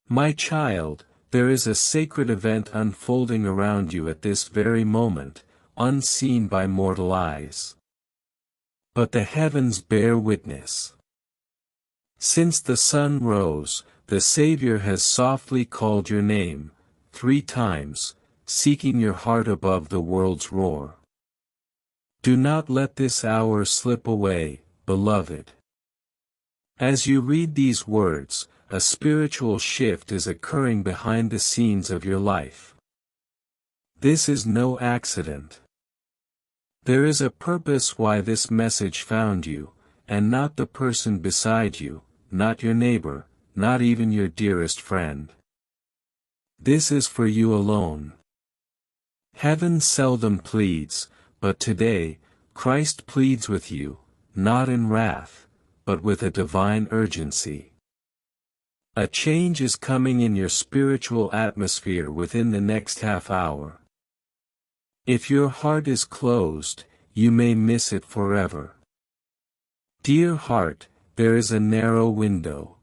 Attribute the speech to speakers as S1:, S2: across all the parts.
S1: My child, there is a sacred event unfolding around you at this very moment, unseen by mortal eyes. But the heavens bear witness. Since the sun rose, the Savior has softly called your name, 3 times, seeking your heart above the world's roar. Do not let this hour slip away, beloved. As you read these words, a spiritual shift is occurring behind the scenes of your life. This is no accident. There is a purpose why this message found you, and not the person beside you, not your neighbor, not even your dearest friend. This is for you alone. Heaven seldom pleads, but today, Christ pleads with you, not in wrath, but with a divine urgency. A change is coming in your spiritual atmosphere within the next half hour. If your heart is closed, you may miss it forever. Dear heart, there is a narrow window.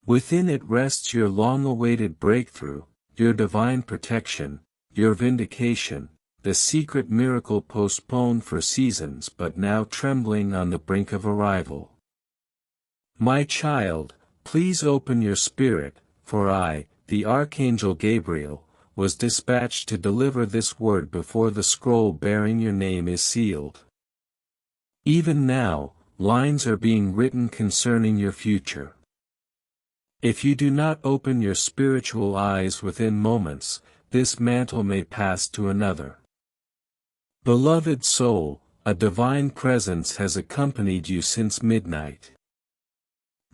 S1: Within it rests your long-awaited breakthrough, your divine protection, your vindication, the secret miracle postponed for seasons but now trembling on the brink of arrival. My child, please open your spirit, for I, the Archangel Gabriel, was dispatched to deliver this word before the scroll bearing your name is sealed. Even now, lines are being written concerning your future. If you do not open your spiritual eyes within moments, this mantle may pass to another. Beloved soul, a divine presence has accompanied you since midnight.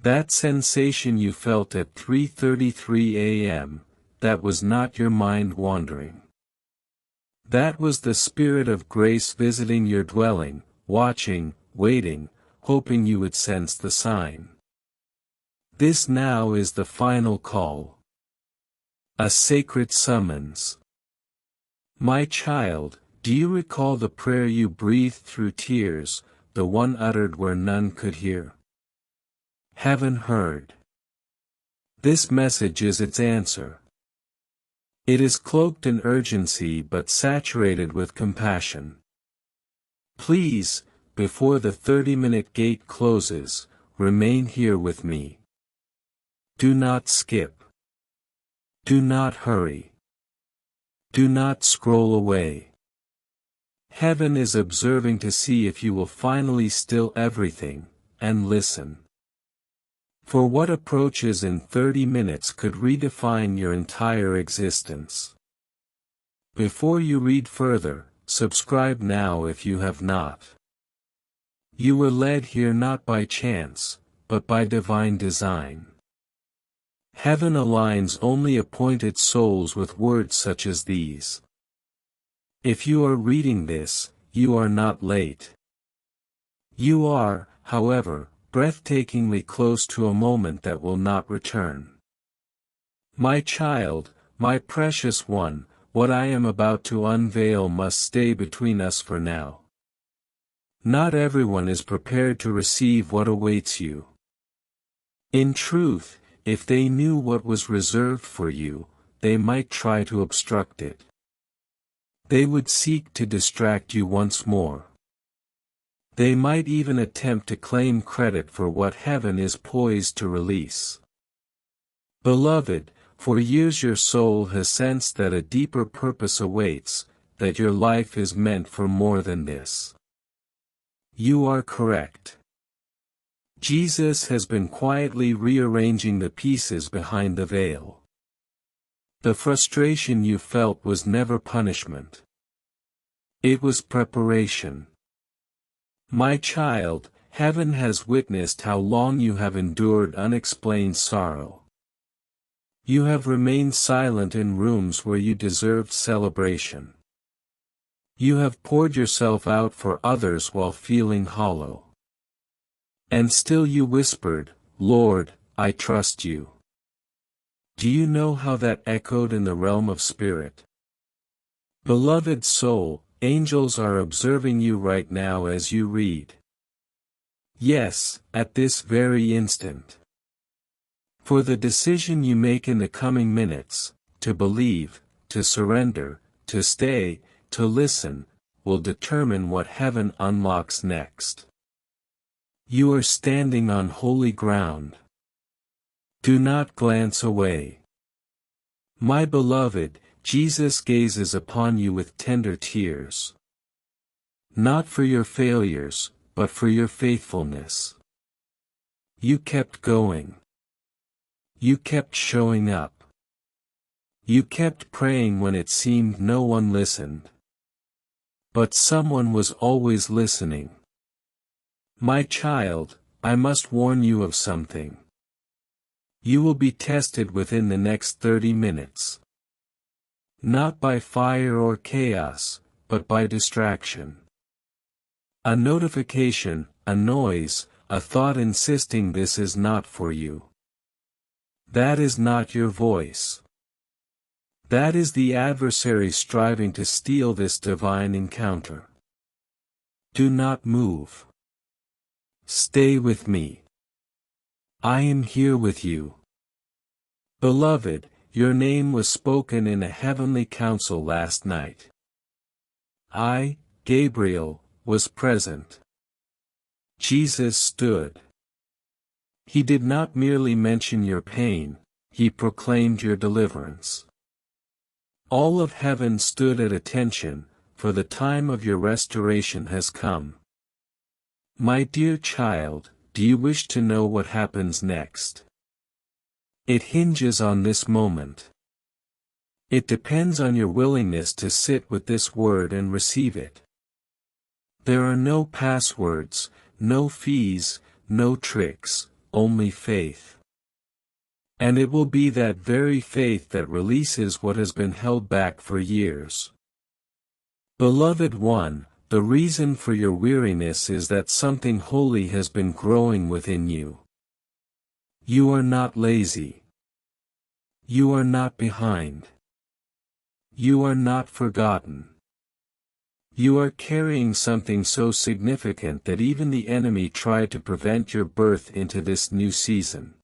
S1: That sensation you felt at 3:33 a.m., that was not your mind wandering. That was the Spirit of grace visiting your dwelling, watching, waiting, hoping you would sense the sign. This now is the final call. A sacred summons. My child, do you recall the prayer you breathed through tears, the one uttered where none could hear? Heaven heard. This message is its answer. It is cloaked in urgency but saturated with compassion. Please, before the 30-minute gate closes, remain here with me. Do not skip. Do not hurry. Do not scroll away. Heaven is observing to see if you will finally still everything, and listen. For what approaches in 30 minutes could redefine your entire existence. Before you read further, subscribe now if you have not. You were led here not by chance, but by divine design. Heaven aligns only appointed souls with words such as these. If you are reading this, you are not late. You are, however, breathtakingly close to a moment that will not return. My child, my precious one, what I am about to unveil must stay between us for now. Not everyone is prepared to receive what awaits you. In truth, if they knew what was reserved for you, they might try to obstruct it. They would seek to distract you once more. They might even attempt to claim credit for what heaven is poised to release. Beloved, for years your soul has sensed that a deeper purpose awaits, that your life is meant for more than this. You are correct. Jesus has been quietly rearranging the pieces behind the veil. The frustration you felt was never punishment. It was preparation. My child, heaven has witnessed how long you have endured unexplained sorrow. You have remained silent in rooms where you deserved celebration. You have poured yourself out for others while feeling hollow. And still you whispered, Lord, I trust you. Do you know how that echoed in the realm of spirit? Beloved soul, angels are observing you right now as you read. Yes, at this very instant. For the decision you make in the coming minutes, to believe, to surrender, to stay, to listen, will determine what heaven unlocks next. You are standing on holy ground. Do not glance away. My beloved, Jesus gazes upon you with tender tears. Not for your failures, but for your faithfulness. You kept going. You kept showing up. You kept praying when it seemed no one listened. But someone was always listening. My child, I must warn you of something. You will be tested within the next 30 minutes. Not by fire or chaos, but by distraction. A notification, a noise, a thought insisting this is not for you. That is not your voice. That is the adversary striving to steal this divine encounter. Do not move. Stay with me. I am here with you. Beloved, your name was spoken in a heavenly council last night. I, Gabriel, was present. Jesus stood. He did not merely mention your pain, he proclaimed your deliverance. All of heaven stood at attention, for the time of your restoration has come. My dear child, do you wish to know what happens next? It hinges on this moment. It depends on your willingness to sit with this word and receive it. There are no passwords, no fees, no tricks, only faith. And it will be that very faith that releases what has been held back for years. Beloved one, the reason for your weariness is that something holy has been growing within you. You are not lazy. You are not behind. You are not forgotten. You are carrying something so significant that even the enemy tried to prevent your birth into this new season.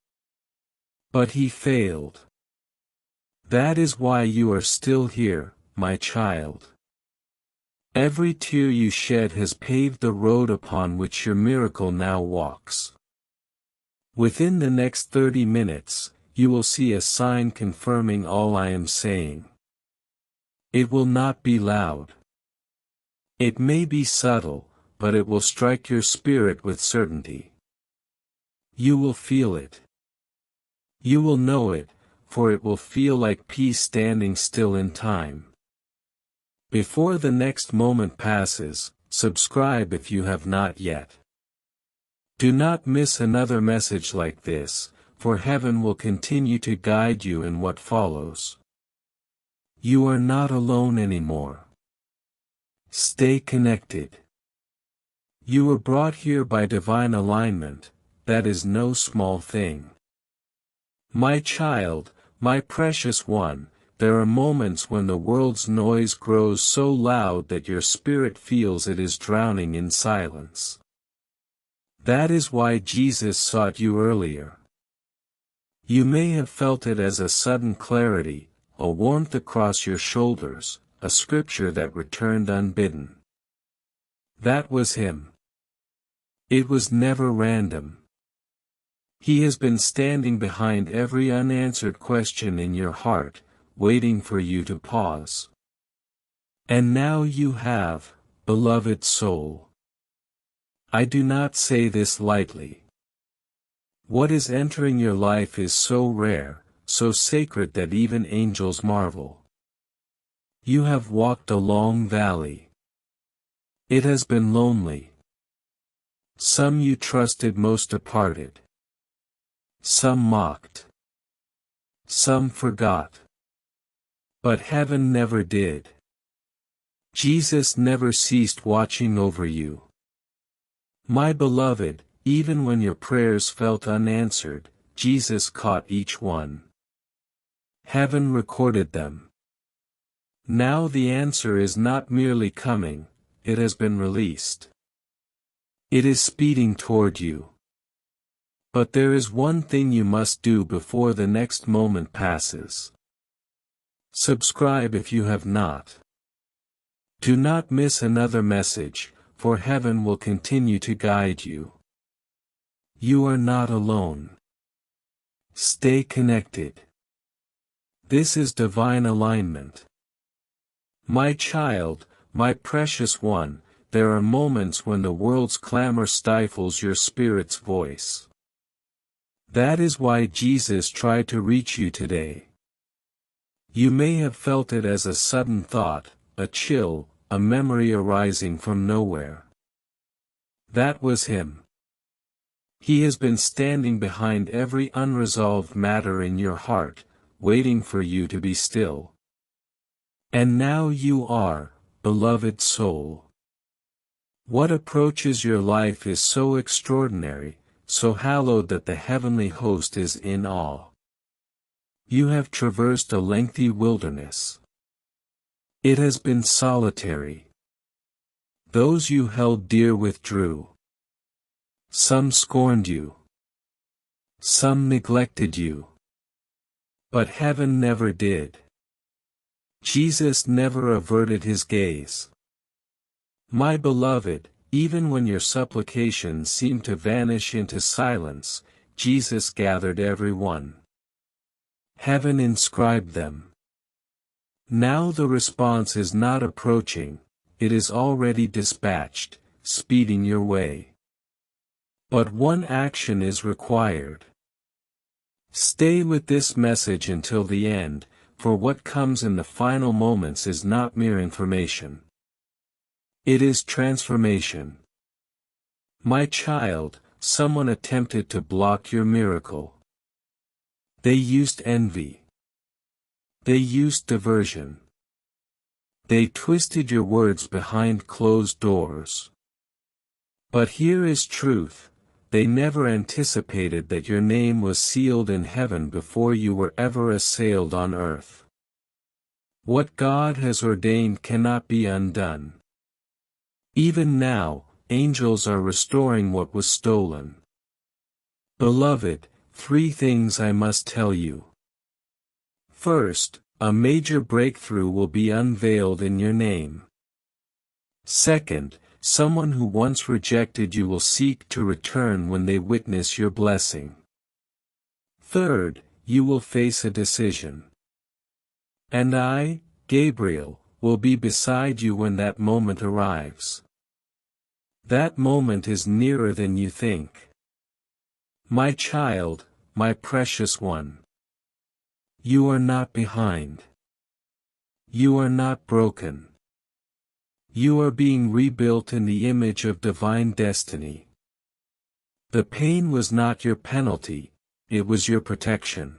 S1: But he failed. That is why you are still here, my child. Every tear you shed has paved the road upon which your miracle now walks. Within the next 30 minutes, you will see a sign confirming all I am saying. It will not be loud. It may be subtle, but it will strike your spirit with certainty. You will feel it. You will know it, for it will feel like peace standing still in time. Before the next moment passes, subscribe if you have not yet. Do not miss another message like this, for heaven will continue to guide you in what follows. You are not alone anymore. Stay connected. You were brought here by divine alignment, that is no small thing. My child, my precious one, there are moments when the world's noise grows so loud that your spirit feels it is drowning in silence. That is why Jesus sought you earlier. You may have felt it as a sudden clarity, a warmth across your shoulders, a scripture that returned unbidden. That was him. It was never random. He has been standing behind every unanswered question in your heart, waiting for you to pause. And now you have, beloved soul. I do not say this lightly. What is entering your life is so rare, so sacred that even angels marvel. You have walked a long valley. It has been lonely. Some you trusted most departed. Some mocked. Some forgot. But heaven never did. Jesus never ceased watching over you. My beloved, even when your prayers felt unanswered, Jesus caught each one. Heaven recorded them. Now the answer is not merely coming, it has been released. It is speeding toward you. But there is one thing you must do before the next moment passes. Subscribe if you have not. Do not miss another message, for heaven will continue to guide you. You are not alone. Stay connected. This is divine alignment. My child, my precious one, there are moments when the world's clamor stifles your spirit's voice. That is why Jesus tried to reach you today. You may have felt it as a sudden thought, a chill, a memory arising from nowhere. That was him. He has been standing behind every unresolved matter in your heart, waiting for you to be still. And now you are, beloved soul. What approaches your life is so extraordinary, so hallowed that the heavenly host is in awe. You have traversed a lengthy wilderness. It has been solitary. Those you held dear withdrew. Some scorned you. Some neglected you. But heaven never did. Jesus never averted his gaze. My beloved, even when your supplications seemed to vanish into silence, Jesus gathered every one. Heaven inscribed them. Now the response is not approaching, it is already dispatched, speeding your way. But one action is required. Stay with this message until the end, for what comes in the final moments is not mere information. It is transformation. My child, someone attempted to block your miracle. They used envy. They used diversion. They twisted your words behind closed doors. But here is truth, they never anticipated that your name was sealed in heaven before you were ever assailed on earth. What God has ordained cannot be undone. Even now, angels are restoring what was stolen. Beloved, 3 things I must tell you. First, a major breakthrough will be unveiled in your name. Second, someone who once rejected you will seek to return when they witness your blessing. Third, you will face a decision. And I, Gabriel, will be beside you when that moment arrives. That moment is nearer than you think. My child, my precious one. You are not behind. You are not broken. You are being rebuilt in the image of divine destiny. The pain was not your penalty, it was your protection.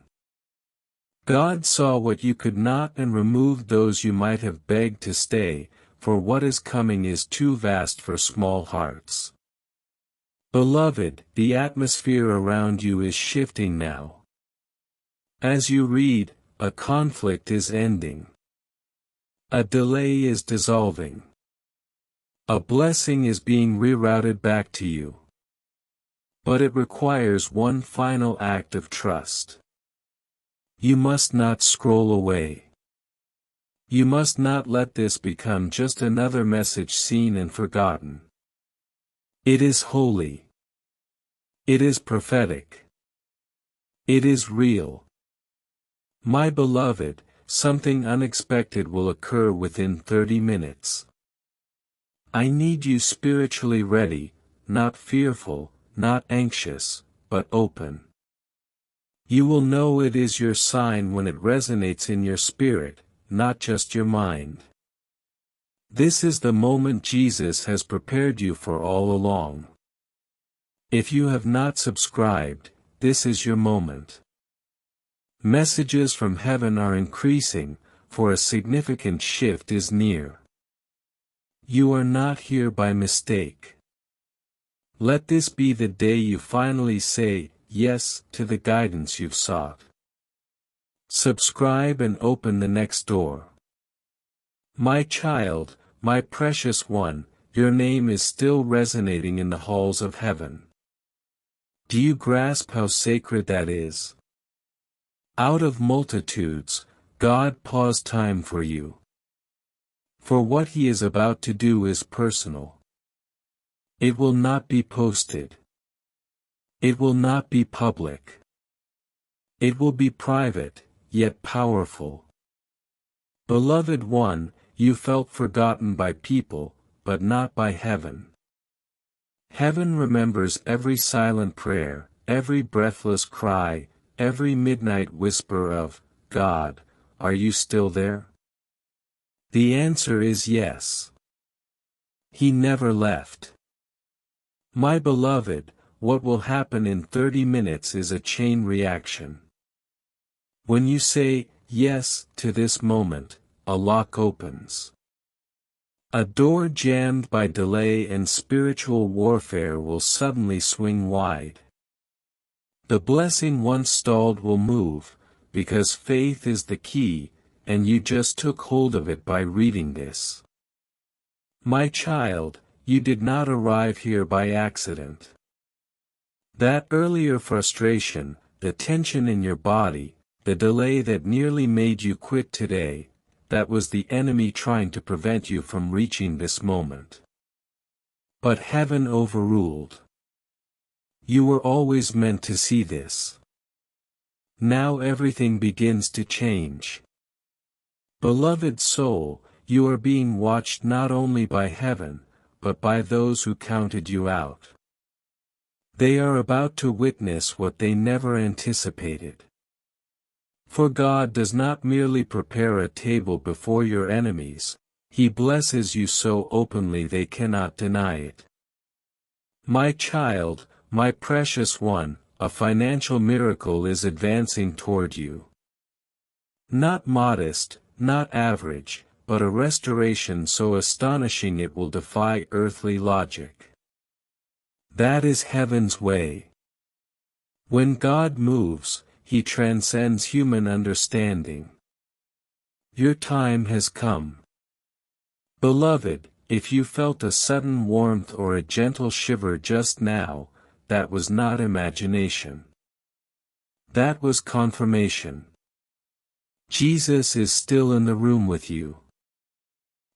S1: God saw what you could not and removed those you might have begged to stay, for what is coming is too vast for small hearts. Beloved, the atmosphere around you is shifting now. As you read, a conflict is ending. A delay is dissolving. A blessing is being rerouted back to you. But it requires one final act of trust. You must not scroll away. You must not let this become just another message seen and forgotten. It is holy. It is prophetic. It is real. My beloved, something unexpected will occur within 30 minutes. I need you spiritually ready, not fearful, not anxious, but open. You will know it is your sign when it resonates in your spirit, not just your mind. This is the moment Jesus has prepared you for all along. If you have not subscribed, this is your moment. Messages from heaven are increasing, for a significant shift is near. You are not here by mistake. Let this be the day you finally say yes to the guidance you've sought. Subscribe and open the next door. My child, my precious one, your name is still resonating in the halls of heaven. Do you grasp how sacred that is? Out of multitudes, God paused time for you. For what He is about to do is personal. It will not be posted. It will not be public. It will be private, yet powerful. Beloved one, you felt forgotten by people, but not by heaven. Heaven remembers every silent prayer, every breathless cry, every midnight whisper of, God, are you still there? The answer is yes. He never left. My beloved, what will happen in 30 minutes is a chain reaction. When you say, yes, to this moment, a lock opens. A door jammed by delay and spiritual warfare will suddenly swing wide. The blessing once stalled will move, because faith is the key, and you just took hold of it by reading this. My child, you did not arrive here by accident. That earlier frustration, the tension in your body, the delay that nearly made you quit today, that was the enemy trying to prevent you from reaching this moment. But heaven overruled. You were always meant to see this. Now everything begins to change. Beloved soul, you are being watched not only by heaven, but by those who counted you out. They are about to witness what they never anticipated. For God does not merely prepare a table before your enemies, He blesses you so openly they cannot deny it. My child, my precious one, a financial miracle is advancing toward you. Not modest, not average, but a restoration so astonishing it will defy earthly logic. That is heaven's way. When God moves, He transcends human understanding. Your time has come. Beloved, if you felt a sudden warmth or a gentle shiver just now, that was not imagination. That was confirmation. Jesus is still in the room with you.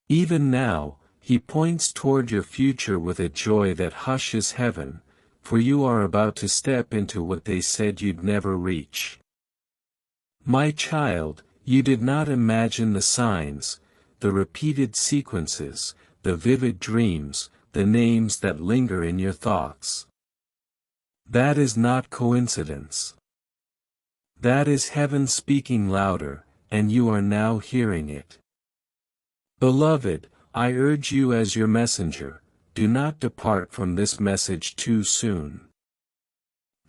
S1: Even now, He points toward your future with a joy that hushes heaven, for you are about to step into what they said you'd never reach. My child, you did not imagine the signs, the repeated sequences, the vivid dreams, the names that linger in your thoughts. That is not coincidence. That is heaven speaking louder, and you are now hearing it. Beloved, I urge you as your messenger, do not depart from this message too soon.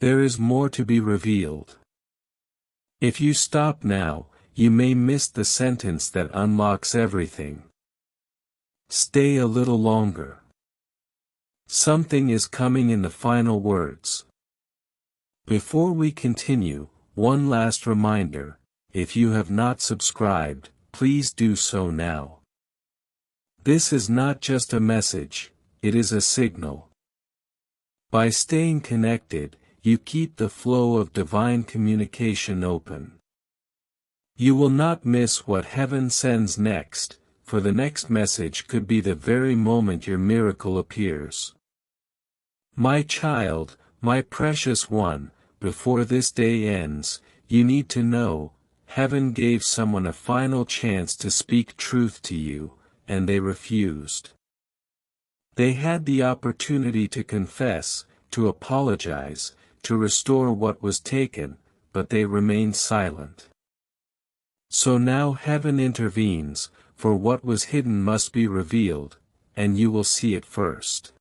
S1: There is more to be revealed. If you stop now, you may miss the sentence that unlocks everything. Stay a little longer. Something is coming in the final words. Before we continue, one last reminder, if you have not subscribed, please do so now. This is not just a message, it is a signal. By staying connected, you keep the flow of divine communication open. You will not miss what heaven sends next, for the next message could be the very moment your miracle appears. My child, my precious one, before this day ends, you need to know, heaven gave someone a final chance to speak truth to you, and they refused. They had the opportunity to confess, to apologize, to restore what was taken, but they remained silent. So now heaven intervenes, for what was hidden must be revealed, and you will see it first.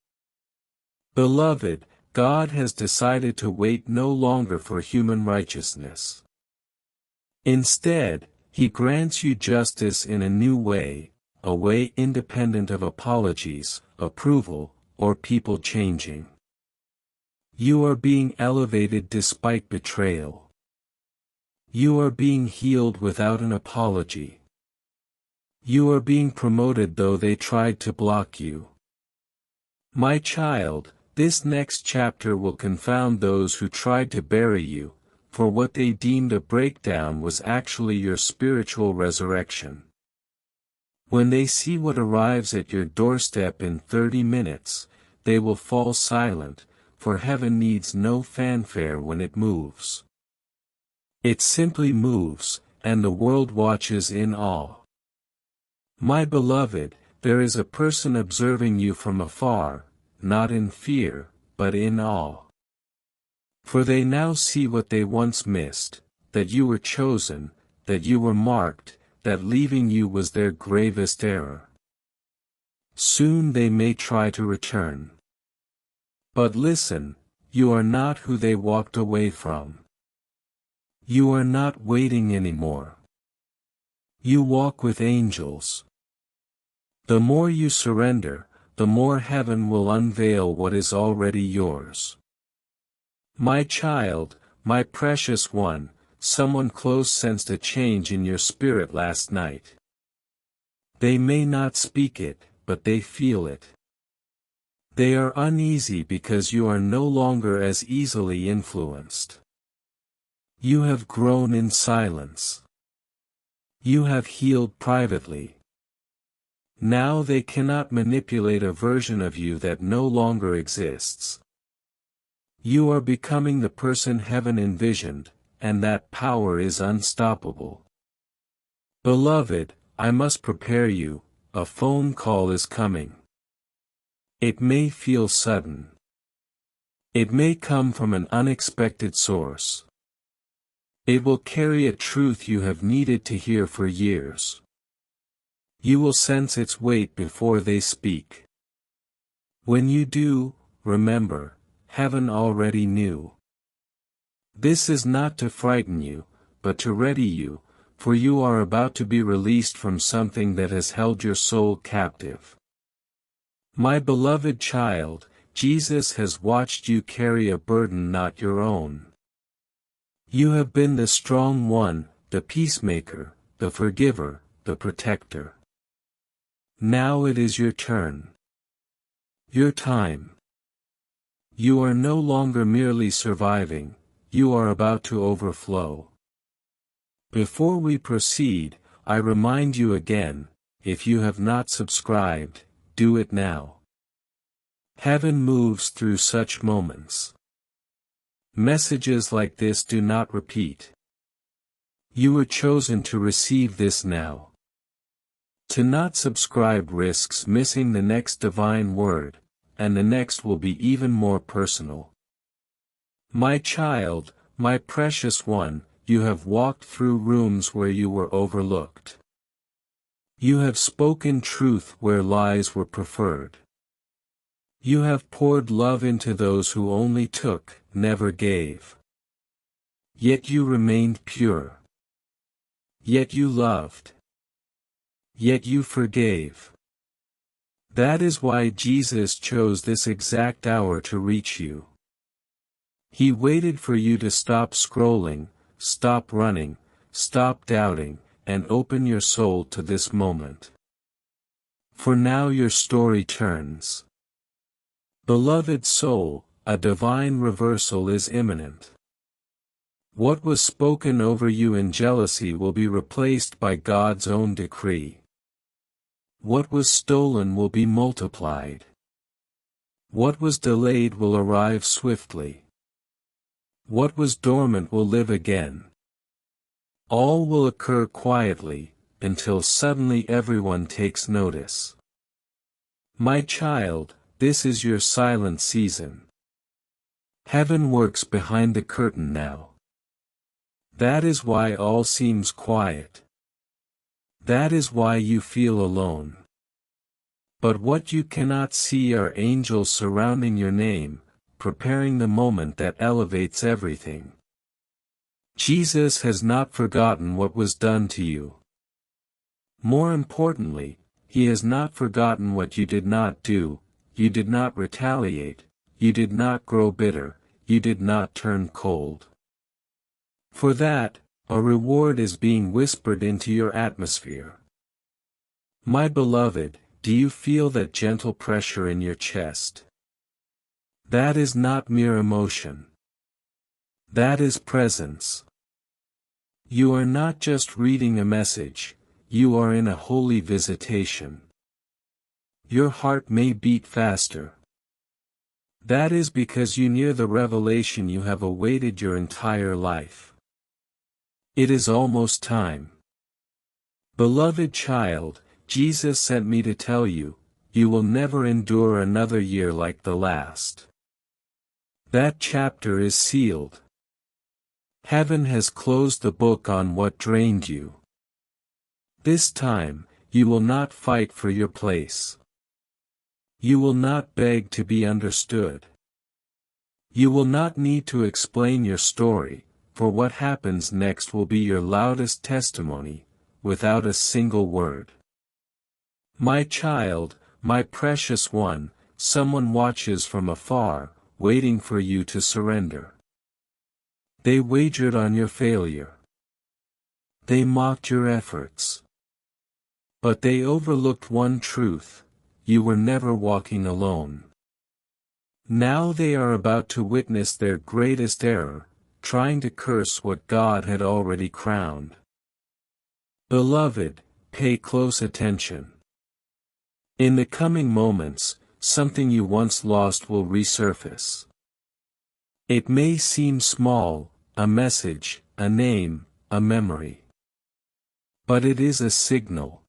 S1: Beloved, God has decided to wait no longer for human righteousness. Instead, He grants you justice in a new way, a way independent of apologies, approval, or people changing. You are being elevated despite betrayal. You are being healed without an apology. You are being promoted though they tried to block you. My child, This next chapter will confound those who tried to bury you, for what they deemed a breakdown was actually your spiritual resurrection. When they see what arrives at your doorstep in 30 minutes, they will fall silent, for heaven needs no fanfare when it moves. It simply moves, and the world watches in awe. My beloved, there is a person observing you from afar, not in fear, but in awe. For they now see what they once missed, that you were chosen, that you were marked, that leaving you was their gravest error. Soon they may try to return. But listen, you are not who they walked away from. You are not waiting anymore. You walk with angels. The more you surrender, the more heaven will unveil what is already yours. My child, my precious one, someone close sensed a change in your spirit last night. They may not speak it, but they feel it. They are uneasy because you are no longer as easily influenced. You have grown in silence. You have healed privately. Now they cannot manipulate a version of you that no longer exists. You are becoming the person heaven envisioned, and that power is unstoppable. Beloved, I must prepare you, a phone call is coming. It may feel sudden. It may come from an unexpected source. It will carry a truth you have needed to hear for years. You will sense its weight before they speak. When you do, remember, heaven already knew. This is not to frighten you, but to ready you, for you are about to be released from something that has held your soul captive. My beloved child, Jesus has watched you carry a burden not your own. You have been the strong one, the peacemaker, the forgiver, the protector. Now it is your turn. Your time. You are no longer merely surviving, you are about to overflow. Before we proceed, I remind you again, if you have not subscribed, do it now. Heaven moves through such moments. Messages like this do not repeat. You were chosen to receive this now. To not subscribe risks missing the next divine word, and the next will be even more personal. My child, my precious one, you have walked through rooms where you were overlooked. You have spoken truth where lies were preferred. You have poured love into those who only took, never gave. Yet you remained pure. Yet you loved. Yet you forgave. That is why Jesus chose this exact hour to reach you. He waited for you to stop scrolling, stop running, stop doubting, and open your soul to this moment. For now your story turns. Beloved soul, a divine reversal is imminent. What was spoken over you in jealousy will be replaced by God's own decree. What was stolen will be multiplied. What was delayed will arrive swiftly. What was dormant will live again. All will occur quietly, until suddenly everyone takes notice. My child, this is your silent season. Heaven works behind the curtain now. That is why all seems quiet. That is why you feel alone. But what you cannot see are angels surrounding your name, preparing the moment that elevates everything. Jesus has not forgotten what was done to you. More importantly, He has not forgotten what you did not do. You did not retaliate, you did not grow bitter, you did not turn cold. For that, a reward is being whispered into your atmosphere. My beloved, do you feel that gentle pressure in your chest? That is not mere emotion. That is presence. You are not just reading a message, you are in a holy visitation. Your heart may beat faster. That is because you near the revelation you have awaited your entire life. It is almost time. Beloved child, Jesus sent me to tell you, you will never endure another year like the last. That chapter is sealed. Heaven has closed the book on what drained you. This time, you will not fight for your place. You will not beg to be understood. You will not need to explain your story, for what happens next will be your loudest testimony, without a single word. My child, my precious one, someone watches from afar, waiting for you to surrender. They wagered on your failure. They mocked your efforts. But they overlooked one truth: you were never walking alone. Now they are about to witness their greatest error, trying to curse what God had already crowned. Beloved, pay close attention. In the coming moments, something you once lost will resurface. It may seem small, a message, a name, a memory. But it is a signal.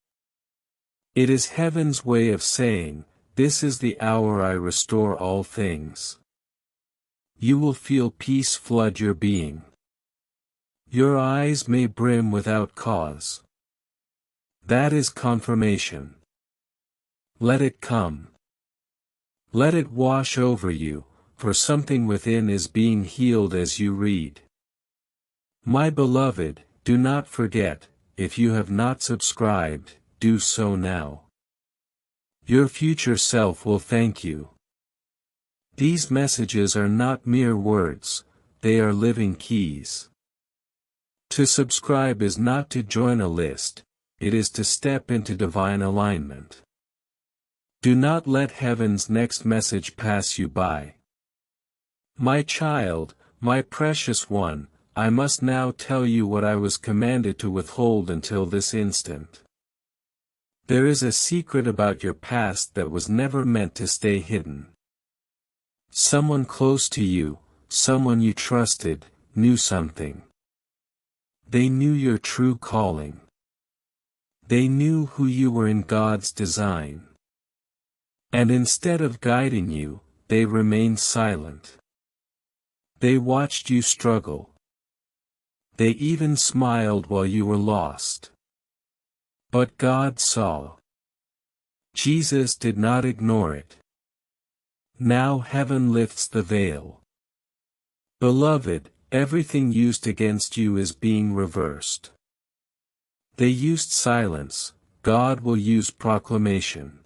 S1: It is heaven's way of saying, "This is the hour I restore all things." You will feel peace flood your being. Your eyes may brim without cause. That is confirmation. Let it come. Let it wash over you, for something within is being healed as you read. My beloved, do not forget, if you have not subscribed, do so now. Your future self will thank you. These messages are not mere words, they are living keys. To subscribe is not to join a list, it is to step into divine alignment. Do not let heaven's next message pass you by. My child, my precious one, I must now tell you what I was commanded to withhold until this instant. There is a secret about your past that was never meant to stay hidden. Someone close to you, someone you trusted, knew something. They knew your true calling. They knew who you were in God's design. And instead of guiding you, they remained silent. They watched you struggle. They even smiled while you were lost. But God saw. Jesus did not ignore it. Now heaven lifts the veil. Beloved, everything used against you is being reversed. They used silence, God will use proclamation.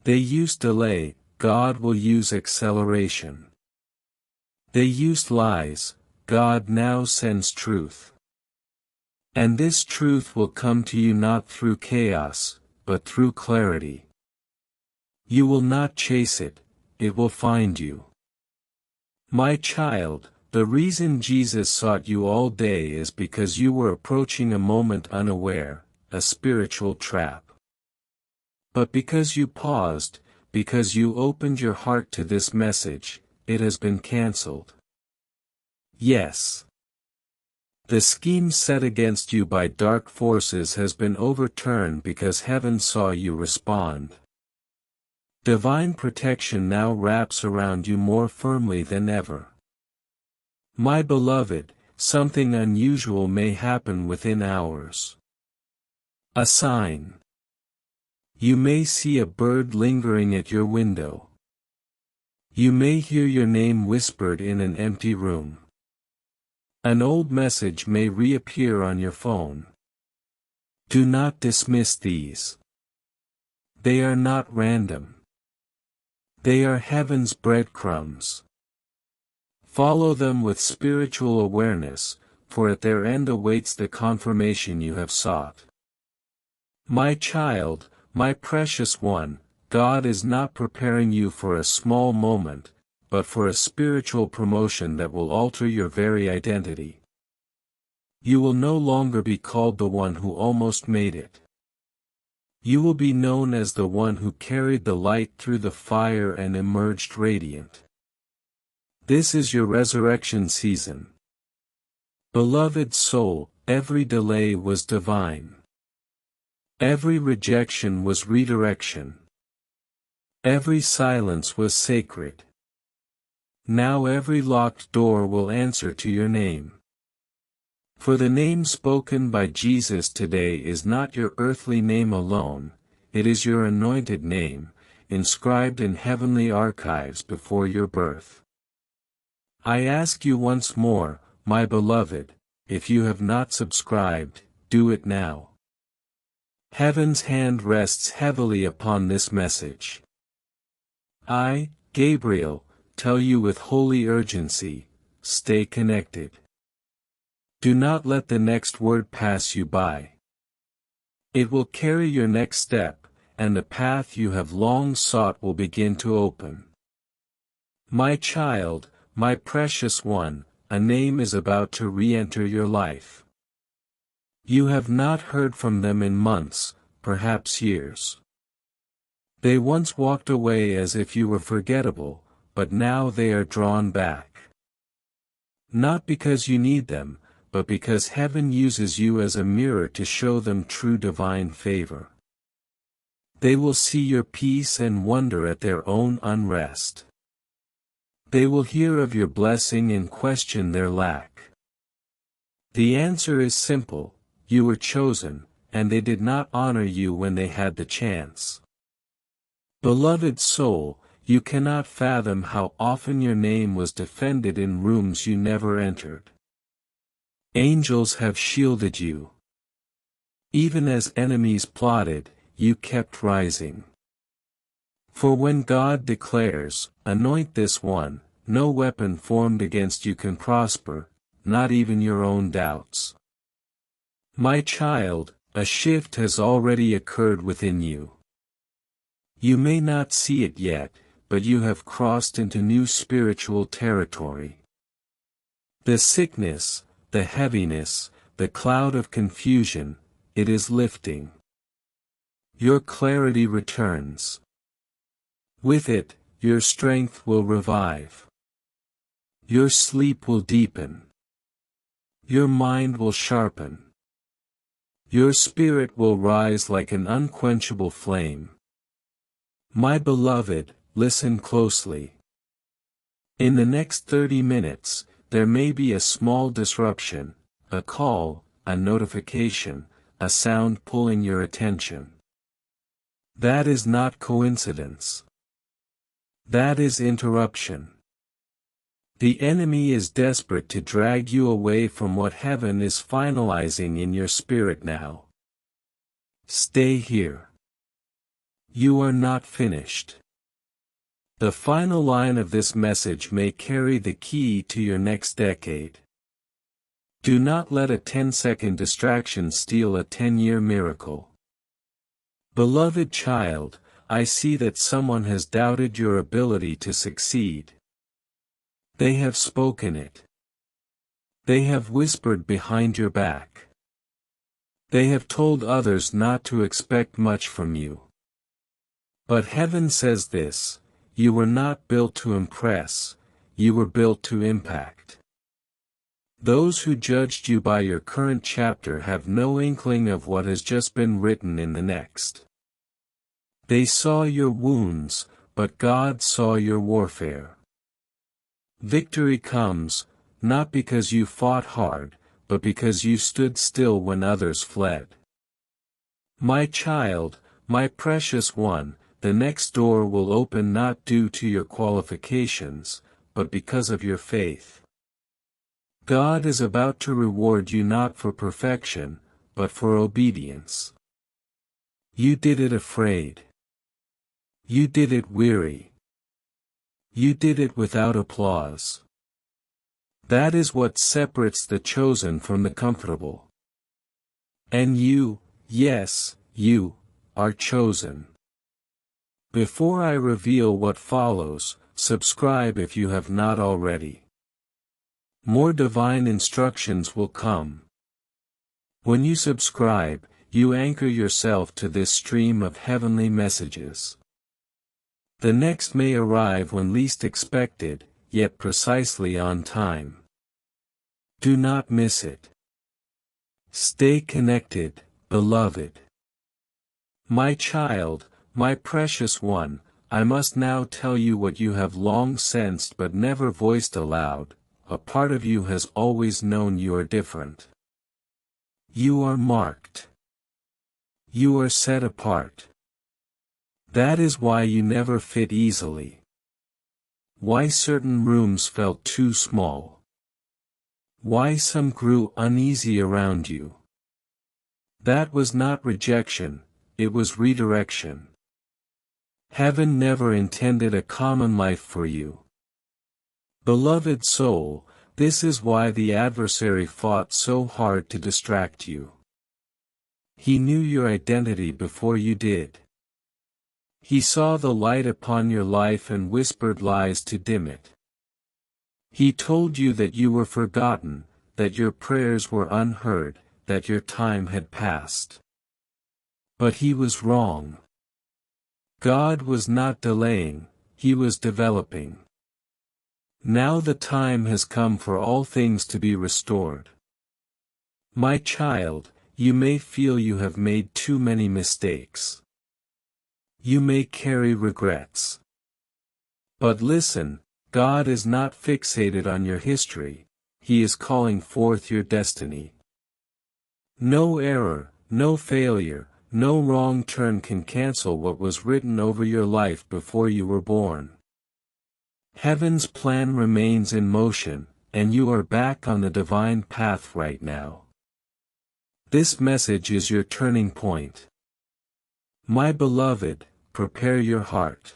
S1: They used delay, God will use acceleration. They used lies, God now sends truth. And this truth will come to you not through chaos, but through clarity. You will not chase it, it will find you. My child, the reason Jesus sought you all day is because you were approaching a moment unaware, a spiritual trap. But because you paused, because you opened your heart to this message, it has been cancelled. Yes. The scheme set against you by dark forces has been overturned because heaven saw you respond. Divine protection now wraps around you more firmly than ever. My beloved, something unusual may happen within hours. A sign. You may see a bird lingering at your window. You may hear your name whispered in an empty room. An old message may reappear on your phone. Do not dismiss these. They are not random. They are heaven's breadcrumbs. Follow them with spiritual awareness, for at their end awaits the confirmation you have sought. My child, my precious one, God is not preparing you for a small moment, but for a spiritual promotion that will alter your very identity. You will no longer be called the one who almost made it. You will be known as the one who carried the light through the fire and emerged radiant. This is your resurrection season. Beloved soul, every delay was divine. Every rejection was redirection. Every silence was sacred. Now every locked door will answer to your name. For the name spoken by Jesus today is not your earthly name alone, it is your anointed name, inscribed in heavenly archives before your birth. I ask you once more, my beloved, if you have not subscribed, do it now. Heaven's hand rests heavily upon this message. I, Gabriel, tell you with holy urgency, stay connected. Do not let the next word pass you by. It will carry your next step, and the path you have long sought will begin to open. My child, my precious one, a name is about to re-enter your life. You have not heard from them in months, perhaps years. They once walked away as if you were forgettable, but now they are drawn back. Not because you need them, but because heaven uses you as a mirror to show them true divine favor. They will see your peace and wonder at their own unrest. They will hear of your blessing and question their lack. The answer is simple: you were chosen, and they did not honor you when they had the chance. Beloved soul, you cannot fathom how often your name was defended in rooms you never entered. Angels have shielded you. Even as enemies plotted, you kept rising. For when God declares, "Anoint this one," no weapon formed against you can prosper, not even your own doubts. My child, a shift has already occurred within you. You may not see it yet, but you have crossed into new spiritual territory. The sickness, the heaviness, the cloud of confusion, it is lifting. Your clarity returns. With it, your strength will revive. Your sleep will deepen. Your mind will sharpen. Your spirit will rise like an unquenchable flame. My beloved, listen closely. In the next 30 minutes, there may be a small disruption, a call, a notification, a sound pulling your attention. That is not coincidence. That is interruption. The enemy is desperate to drag you away from what heaven is finalizing in your spirit now. Stay here. You are not finished. The final line of this message may carry the key to your next decade. Do not let a 10-second distraction steal a 10-year miracle. Beloved child, I see that someone has doubted your ability to succeed. They have spoken it. They have whispered behind your back. They have told others not to expect much from you. But heaven says this: you were not built to impress, you were built to impact. Those who judged you by your current chapter have no inkling of what has just been written in the next. They saw your wounds, but God saw your warfare. Victory comes, not because you fought hard, but because you stood still when others fled. My child, my precious one, the next door will open not due to your qualifications, but because of your faith. God is about to reward you not for perfection, but for obedience. You did it afraid. You did it weary. You did it without applause. That is what separates the chosen from the comfortable. And you, yes, you, are chosen. Before I reveal what follows, subscribe if you have not already. More divine instructions will come. When you subscribe, you anchor yourself to this stream of heavenly messages. The next may arrive when least expected, yet precisely on time. Do not miss it. Stay connected, beloved. My child, my precious one, I must now tell you what you have long sensed but never voiced aloud. A part of you has always known you are different. You are marked. You are set apart. That is why you never fit easily. Why certain rooms felt too small. Why some grew uneasy around you. That was not rejection, it was redirection. Heaven never intended a common life for you. Beloved soul, this is why the adversary fought so hard to distract you. He knew your identity before you did. He saw the light upon your life and whispered lies to dim it. He told you that you were forgotten, that your prayers were unheard, that your time had passed. But he was wrong. God was not delaying, he was developing. Now the time has come for all things to be restored. My child, you may feel you have made too many mistakes. You may carry regrets. But listen, God is not fixated on your history, He is calling forth your destiny. No error, no failure, no wrong turn can cancel what was written over your life before you were born. Heaven's plan remains in motion, and you are back on the divine path right now. This message is your turning point. My beloved, prepare your heart.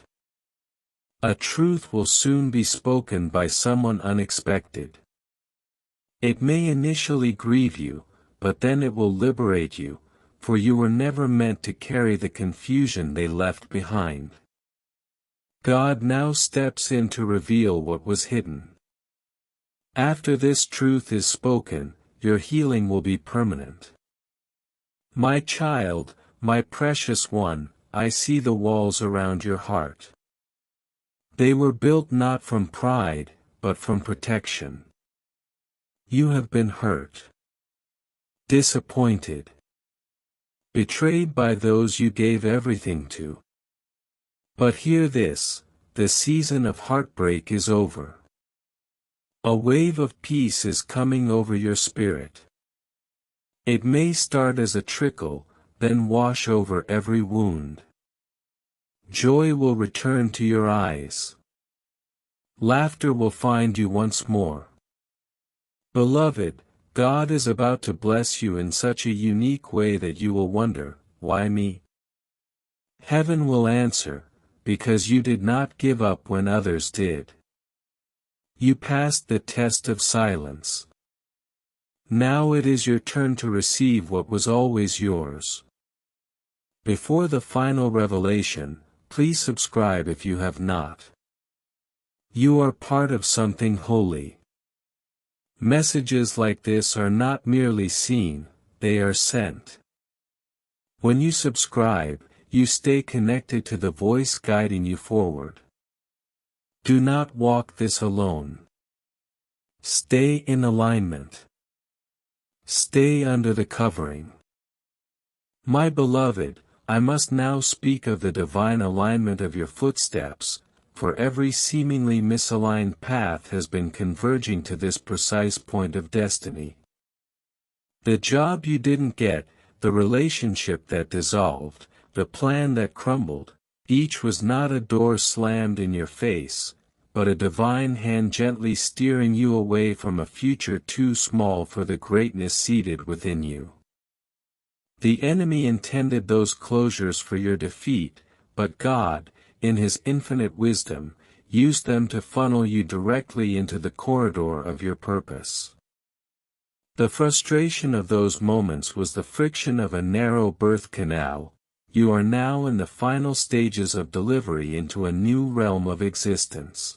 S1: A truth will soon be spoken by someone unexpected. It may initially grieve you, but then it will liberate you, for you were never meant to carry the confusion they left behind. God now steps in to reveal what was hidden. After this truth is spoken, your healing will be permanent. My child, my precious one, I see the walls around your heart. They were built not from pride, but from protection. You have been hurt, disappointed, betrayed by those you gave everything to. But hear this, the season of heartbreak is over. A wave of peace is coming over your spirit. It may start as a trickle, then wash over every wound. Joy will return to your eyes. Laughter will find you once more. Beloved, God is about to bless you in such a unique way that you will wonder, why me? Heaven will answer, because you did not give up when others did. You passed the test of silence. Now it is your turn to receive what was always yours. Before the final revelation, please subscribe if you have not. You are part of something holy. Messages like this are not merely seen, they are sent. When you subscribe, you stay connected to the voice guiding you forward. Do not walk this alone. Stay in alignment. Stay under the covering. My beloved, I must now speak of the divine alignment of your footsteps, for every seemingly misaligned path has been converging to this precise point of destiny. The job you didn't get, the relationship that dissolved, the plan that crumbled, each was not a door slammed in your face, but a divine hand gently steering you away from a future too small for the greatness seated within you. The enemy intended those closures for your defeat, but God, in His infinite wisdom, used them to funnel you directly into the corridor of your purpose. The frustration of those moments was the friction of a narrow birth canal, you are now in the final stages of delivery into a new realm of existence.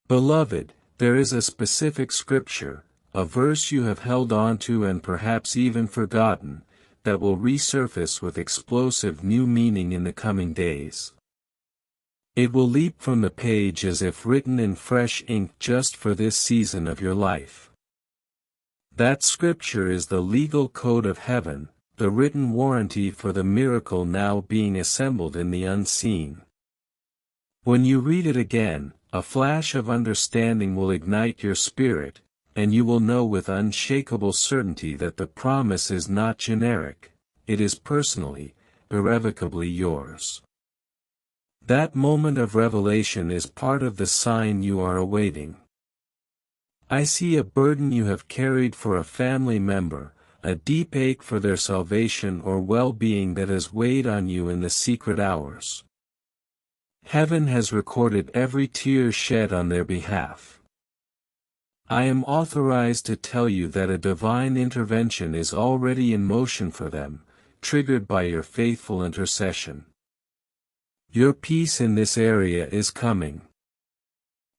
S1: Beloved, there is a specific scripture, a verse you have held on to and perhaps even forgotten, that will resurface with explosive new meaning in the coming days. It will leap from the page as if written in fresh ink just for this season of your life. That scripture is the legal code of heaven, the written warranty for the miracle now being assembled in the unseen. When you read it again, a flash of understanding will ignite your spirit, and you will know with unshakable certainty that the promise is not generic, it is personally, irrevocably yours. That moment of revelation is part of the sign you are awaiting. I see a burden you have carried for a family member, a deep ache for their salvation or well-being that has weighed on you in the secret hours. Heaven has recorded every tear shed on their behalf. I am authorized to tell you that a divine intervention is already in motion for them, triggered by your faithful intercession. Your peace in this area is coming.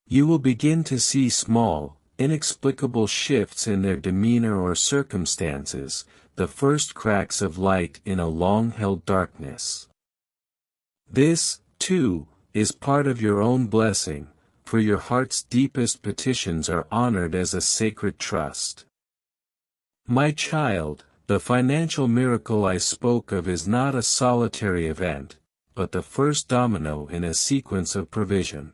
S1: You will begin to see small, inexplicable shifts in their demeanor or circumstances, the first cracks of light in a long-held darkness. This, too, is part of your own blessing, for your heart's deepest petitions are honored as a sacred trust. My child, the financial miracle I spoke of is not a solitary event, but the first domino in a sequence of provision.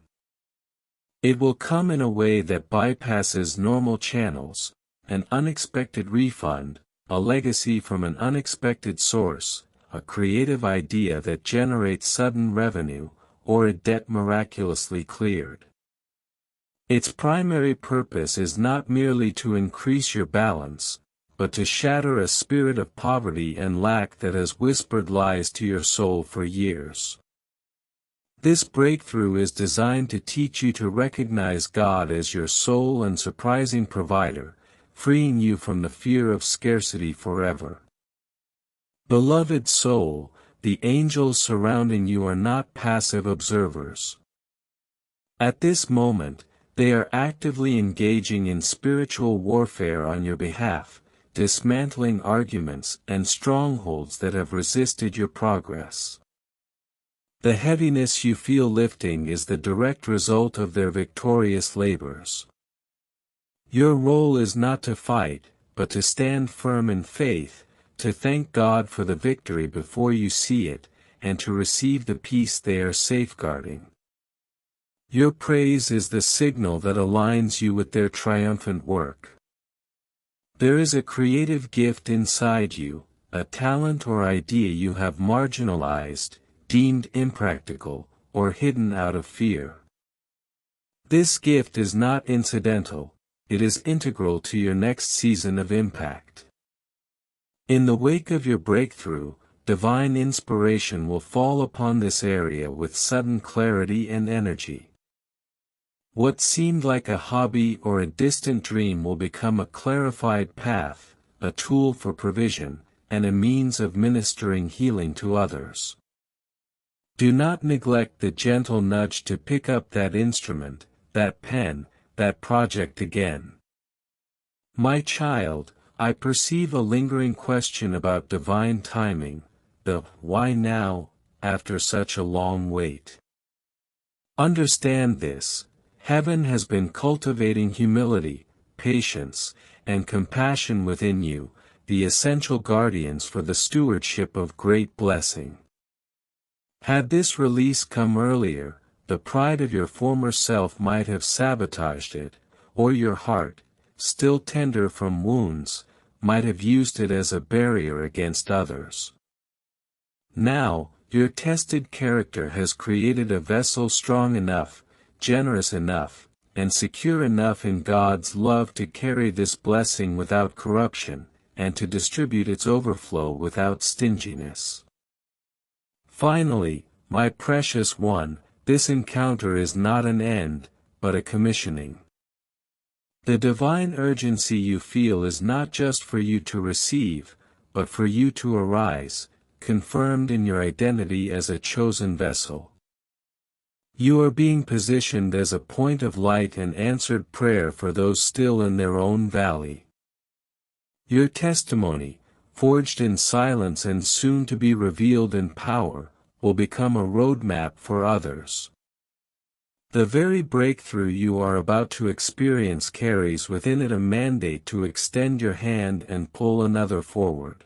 S1: It will come in a way that bypasses normal channels, an unexpected refund, a legacy from an unexpected source, a creative idea that generates sudden revenue, or a debt miraculously cleared. Its primary purpose is not merely to increase your balance, but to shatter a spirit of poverty and lack that has whispered lies to your soul for years. This breakthrough is designed to teach you to recognize God as your sole and surprising provider, freeing you from the fear of scarcity forever. Beloved soul, the angels surrounding you are not passive observers. At this moment, they are actively engaging in spiritual warfare on your behalf, dismantling arguments and strongholds that have resisted your progress. The heaviness you feel lifting is the direct result of their victorious labors. Your role is not to fight, but to stand firm in faith, to thank God for the victory before you see it, and to receive the peace they are safeguarding. Your praise is the signal that aligns you with their triumphant work. There is a creative gift inside you, a talent or idea you have marginalized, deemed impractical, or hidden out of fear. This gift is not incidental, it is integral to your next season of impact. In the wake of your breakthrough, divine inspiration will fall upon this area with sudden clarity and energy. What seemed like a hobby or a distant dream will become a clarified path, a tool for provision, and a means of ministering healing to others. Do not neglect the gentle nudge to pick up that instrument, that pen, that project again. My child, I perceive a lingering question about divine timing, the why now, after such a long wait. Understand this. Heaven has been cultivating humility, patience, and compassion within you, the essential guardians for the stewardship of great blessing. Had this release come earlier, the pride of your former self might have sabotaged it, or your heart, still tender from wounds, might have used it as a barrier against others. Now, your tested character has created a vessel strong enough, generous enough, and secure enough in God's love to carry this blessing without corruption, and to distribute its overflow without stinginess. Finally, my precious one, this encounter is not an end, but a commissioning. The divine urgency you feel is not just for you to receive, but for you to arise, confirmed in your identity as a chosen vessel. You are being positioned as a point of light and answered prayer for those still in their own valley. Your testimony, forged in silence and soon to be revealed in power, will become a roadmap for others. The very breakthrough you are about to experience carries within it a mandate to extend your hand and pull another forward.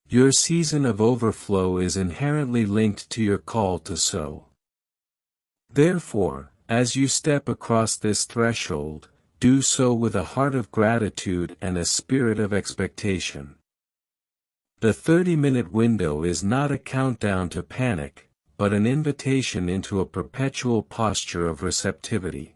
S1: Your season of overflow is inherently linked to your call to sow. Therefore, as you step across this threshold, do so with a heart of gratitude and a spirit of expectation. The 30-minute window is not a countdown to panic, but an invitation into a perpetual posture of receptivity.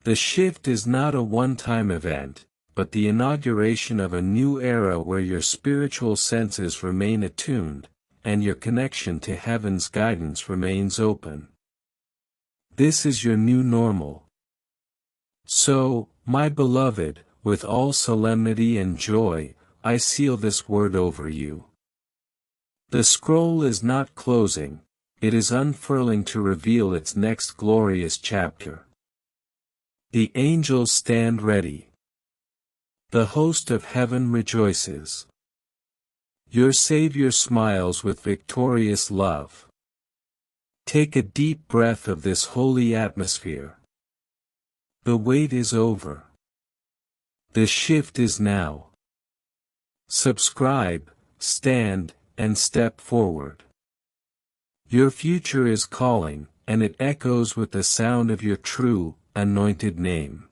S1: The shift is not a one-time event, but the inauguration of a new era where your spiritual senses remain attuned, and your connection to heaven's guidance remains open. This is your new normal. So, my beloved, with all solemnity and joy, I seal this word over you. The scroll is not closing, it is unfurling to reveal its next glorious chapter. The angels stand ready. The host of heaven rejoices. Your Savior smiles with victorious love. Take a deep breath of this holy atmosphere. The wait is over. The shift is now. Subscribe, stand, and step forward. Your future is calling, and it echoes with the sound of your true, anointed name.